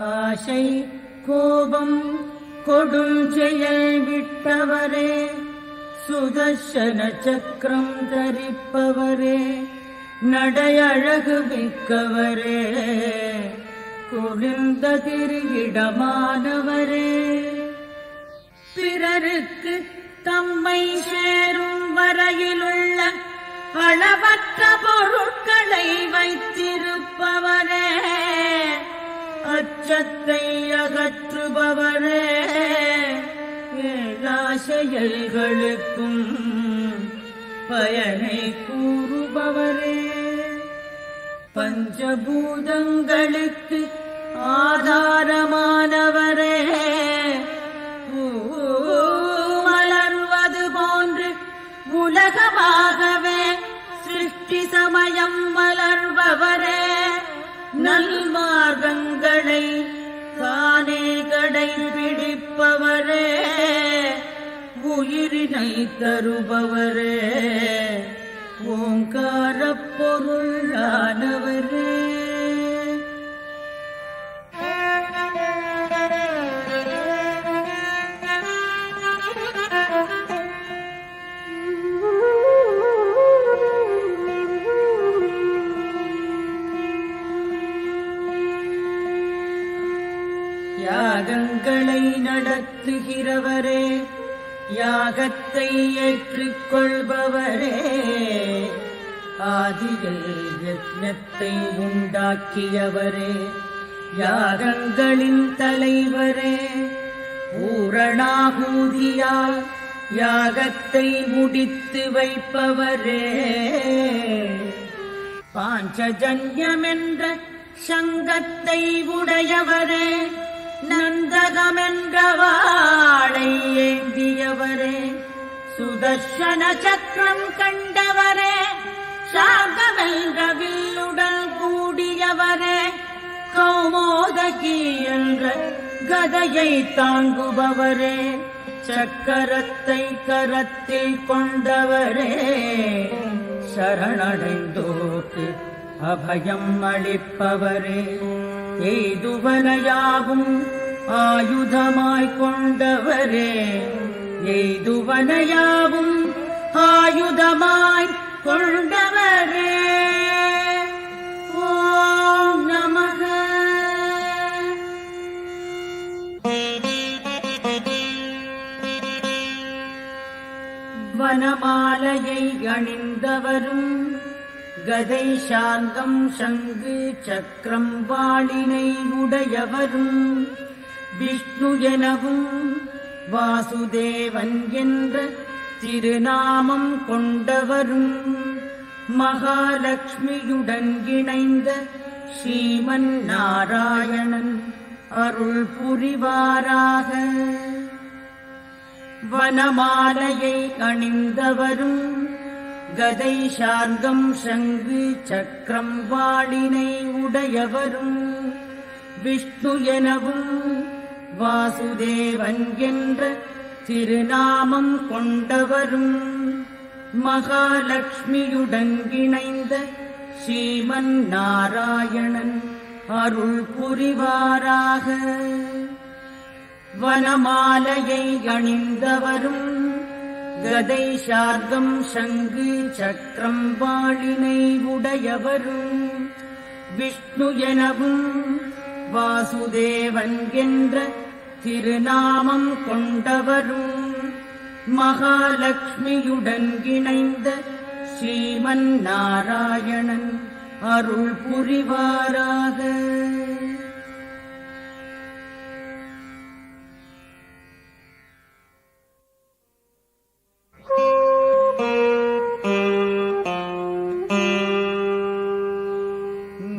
ஆசை கோபம் கொடுஞ்செயல் விட்டவரே, சுதர்சன சக்கரம் தரிப்பவரே, நடையழகு மிக்கவரே, குளிர்ந்த திரியிடமானவரே, பிறருக்கு தம்மை சேரும் வரையிலுள்ள அளவற்ற பொருட்களை வைத்திருப்பவரே, அச்சத்தை அகற்றுபவரே, எல்லா செயல்களுக்கும் பயனை கூறுபவரே, பஞ்சபூதங்களுக்கு ஆதாரமானவரே, மலர்வது போன்று உலகமாகவே சிருஷ்டி சமயம் மலர்பவரே, நல்மார்க்கங்களை தானே கடைபிடிப்பவரே, உயிரினை தருபவரே, ஓங்காரப் பொருளானவரே. யாகங்களை நடத்துகிறவரே, யாகத்தை ஏற்றுக்கொள்பவரே, ஆதியில் யஜ்ஞத்தை உண்டாக்கியவரே, யாகங்களின் தலைவரே, பூரணாகூதியால் யாகத்தை முடித்து வைப்பவரே, பாஞ்சஜன்யமென்ற சங்கத்தை உடையவரே, நந்தகமென்ற வாளை ஏந்தியவரே, சுதர்சன சக்கரம் கண்டவரே, சாகமென்ற வில்லுடன் கூடியவரே, கௌமோதகி என்ற கதையை தாங்குபவரே, சக்கரத்தை கரத்தில் கொண்டவரே, சரணடைந்தோர்க்கு அபயம் அளிப்பவரே, எய்துவனையாவும் ஆயுதமாய் கொண்டவரே, எய்துவனையாவும் ஆயுதமாய் கொண்டவரே ஓம் நமக. வனமாலையை அணிந்தவரும் கதை சார்கம் சங்கு சக்கரம் வாளினை உடையவரும் விஷ்ணு எனவும் வாசுதேவன் என்ற திருநாமம் கொண்டவரும் மகாலட்சுமியுடன் இணைந்த ஸ்ரீமன் நாராயணன் அருள் புரிவாராக. வனமாலையை அணிந்தவரும் கதை சார்கம் சங்கு சக்கரம் வாளினை உடையவரும் விஷ்ணு எனவும் வாசுதேவன் என்ற திருநாமம் கொண்டவரும் மகாலட்சுமியுடன் இணைந்த ஸ்ரீமன் நாராயணன் அருள் புரிவாராக. வனமாலையை அணிந்தவரும் கதை சார்கம் சங்கு சக்கரம் வாளினை உடையவரும் விஷ்ணு எனவும் வாசுதேவன் என்ற திருநாமம் கொண்டவரும் மகாலட்சுமியுடன் இணைந்த ஸ்ரீமன் நாராயணன் அருள் புரிவாராக.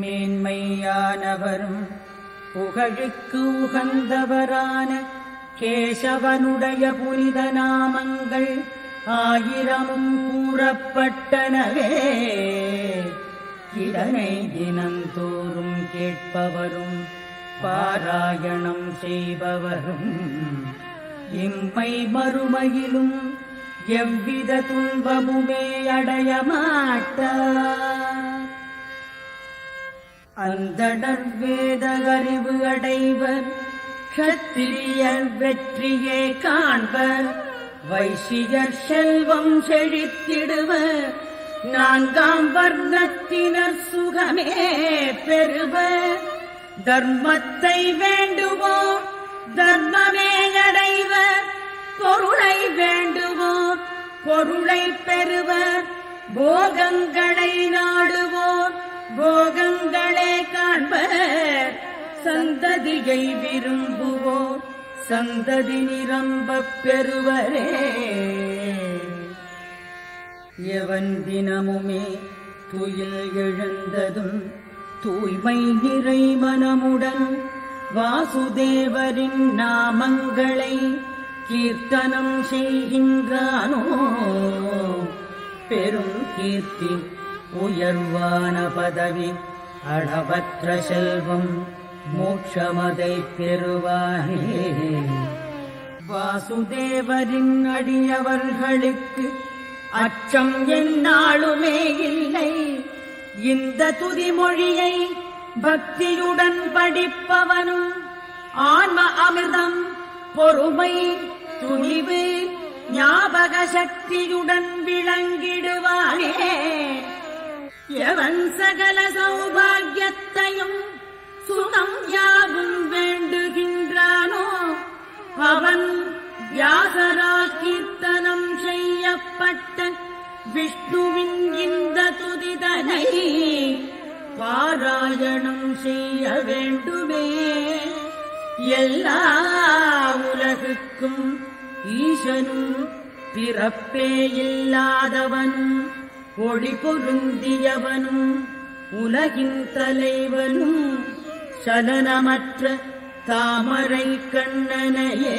மேன்மையானவரும் புகழுக்கு உகந்தவரான கேசவனுடைய புனித நாமங்கள் 1000 கூறப்பட்டனவே. இதனை தினந்தோறும் கேட்பவரும் பாராயணம் செய்பவரும் இம்மை மறுமையிலும் எவ்வித துன்பமுமே அடைய மாட்டார். அந்தணர் வேத அறிவு அடைவர், க்ஷத்திரியர் வெற்றியே காண்பர், வைசியர் செல்வம் செழித்திடுவர், 4ஆம் வர்ணத்தினர் சுகமே பெறுவர். தர்மத்தை வேண்டுவோர் தர்மமே அடைவர், பொருளை வேண்டுவோர் பொருளை பெறுவர், போகங்களை நாடுவோர் போகங்களே காண்பர், சந்ததியை விரும்புவோர் சந்ததி நிரம்பப் பெறுவரே. எவன் தினமுமே துயில் எழுந்ததும் தூய்மை நிறை மனமுடன் வாசுதேவரின் நாமங்களை கீர்த்தனம் செய்கின்றானோ, பெரும் கீர்த்தி உயர்வான பதவி அளவற்ற செல்வம் மோட்சமதை பெறுவானே. வாசுதேவரின் அடியவர்களுக்கு அச்சம் எந்நாளுமே இல்லை. இந்த துதிமொழியை பக்தியுடன் படிப்பவனும் ஆன்ம அமிர்தம் பொறுமை துணிவு ஞாபக சக்தியுடன் விளங்கிடுவானே. எவன் சகல சௌபாகியத்தையும் சுகம் யாவும் வேண்டுகின்றானோ, அவன் வியாசரால் கீர்த்தனம் செய்யப்பட்ட விஷ்ணுவின் இந்த துதிதனை பாராயணம் செய்ய வேண்டுமே. எல்லா உலகுக்கும் ஈசனும் பிறப்பே இல்லாதவனும் ஒளி பொருந்தியவனும் உலகின் தலைவனும் சலனமற்ற தாமரை கண்ணனையே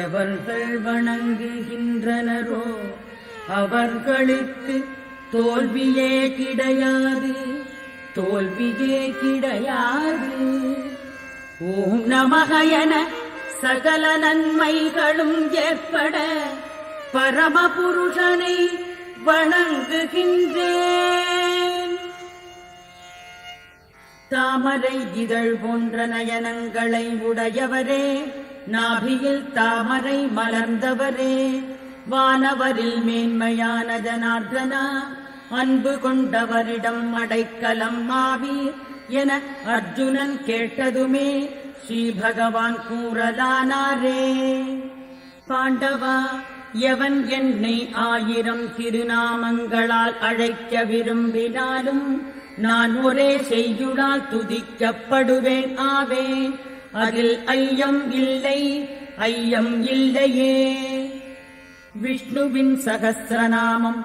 எவர்கள் வணங்குகின்றனரோ அவர்களுக்கு தோல்வியே கிடையாது, தோல்வியே கிடையாது. ஓம் நமக என சகல நன்மைகளும் ஏற்பட பரமபுருஷனை வணங்குகின்றேன். தாமரை இதழ் போன்ற நயனங்களை உடையவரே, நாபியில் தாமரை மலர்ந்தவரே, வானவரில் மேன்மையான ஜனார்தனா அன்பு கொண்டவரிடம் அடைக்கலம் ஆவீர் என அர்ஜுனன் கேட்டதுமே ஸ்ரீ பகவான் கூறலானாரே. பாண்டவா, எவன் என்னை 1000 திருநாமங்களால் அழைக்க விரும்பினாலும் நான் ஒரே செய்யுளால் துதிக்கப்படுவேன் ஆவேன். அதில் ஐயம் இல்லை, ஐயம் இல்லையே. விஷ்ணுவின் சகஸ்ரநாமம்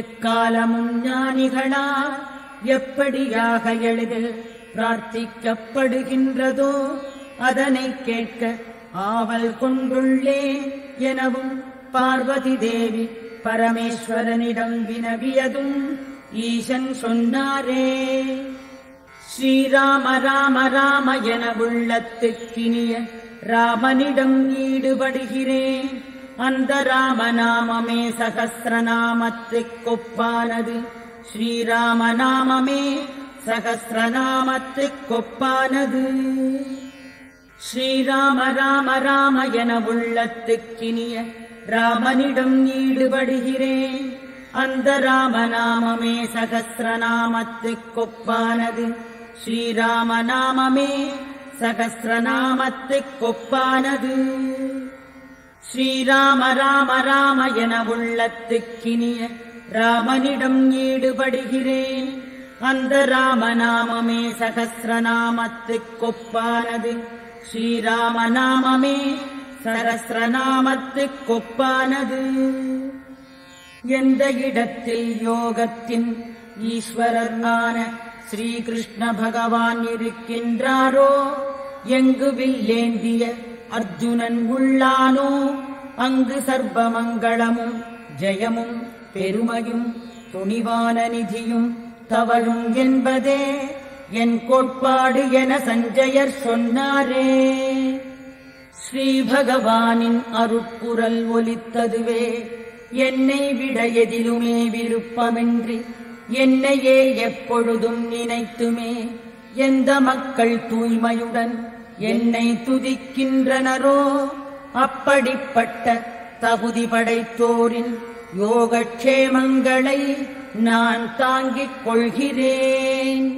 எக்காலமும் ஞானிகளால் எப்படியாக எளிதில் பிரார்த்திக்கப்படுகின்றதோ அதனை கேட்க ஆவல் கொண்டுள்ளேன் எனவும் பார்வதி தேவி பரமேஸ்வரனிடம் வினவியதும் ஈசன் சொன்னாரே. ஸ்ரீராம ராம ராம என உள்ளத்துக்கினிய ராமனிடம் ஈடுபடுகிறேன். அந்த ராமநாமமே சகஸ்ரநாமத்துக்கொப்பானது. ஸ்ரீராமநாமமே சகஸ்ரநாமத்துக்கொப்பானது. ஸ்ரீராம ராம ராம என உள்ளத்துக்கினிய ராமனிடம் ஈடுபடுகிறேன். அந்த ராமநாமமே சகஸ்ரநாமத்துக்கொப்பானது. ஸ்ரீராமநாமமே சகஸ்ரநாமத்துக்கொப்பானது. ஸ்ரீராம ராம ராம என உள்ளத்துக்கினிய ராமனிடம் ஈடுபடுகிறேன். அந்த ராமநாமமே சகஸ்ரநாமத்துக்கொப்பானது. ஸ்ரீராமநாமமே சகஸ்ரநாமத்துக்கொப்பானது. எந்த இடத்தில் யோகத்தின் ஈஸ்வரனான ஸ்ரீகிருஷ்ண பகவான் இருக்கின்றாரோ, எங்கு வில்லேந்திய அர்ஜுனன் உள்ளானோ, அங்கு சர்வமங்களமும் ஜெயமும் பெருமையும் துணிவான நிதியும் தவழும் என்பதே என் கோட்பாடு என சஞ்சயர் சொன்னாரே. ஸ்ரீ பகவானின் அருட்குரல் ஒலித்ததுவே என்னை விட எதிலுமே விருப்பமின்றி என்னையே எப்பொழுதும் நினைத்துமே எந்த மக்கள் தூய்மையுடன் என்னை துதிக்கின்றனரோ, அப்படிப்பட்ட தகுதி படைத்தோரின் யோகக்ஷேமங்களை நான் தாங்கிக் கொள்கிறேன்.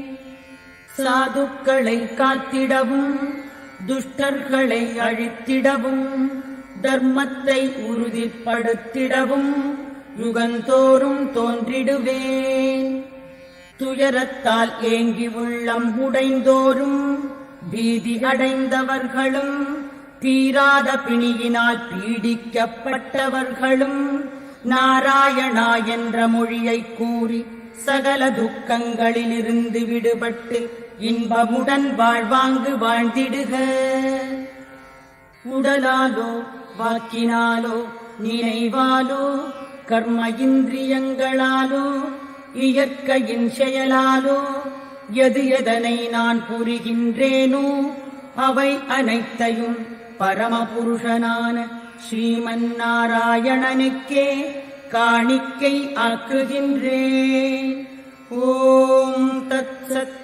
சாதுக்களை காத்திடவும் துஷ்டர்களை அழித்திடவும் தர்மத்தை உறுதிப்படுத்திடவும் யுகந்தோறும் தோன்றிடுவேன். துயரத்தால் ஏங்கி உள்ளம் உடைந்தோரும் பீதி அடைந்தவர்களும் தீராத பிணியினால் பீடிக்கப்பட்டவர்களும் நாராயணா என்ற மொழியை கூறி சகல துக்கங்களிலிருந்து விடுபட்டு இன்பமுடன் வாழ்வாங்கு வாழ்ந்திடுக. உடலாலோ வாக்கினாலோ நினைவாலோ கர்ம இந்திரியங்களாலோ இயற்கையின் செயலாலோ எது எதனை நான் புரிகின்றேனோ அவை அனைத்தையும் பரமபுருஷனான ஸ்ரீமன் நாராயணனுக்கே காணிக்கை ஆக்குகின்றேன். ஓம் தத்சத்.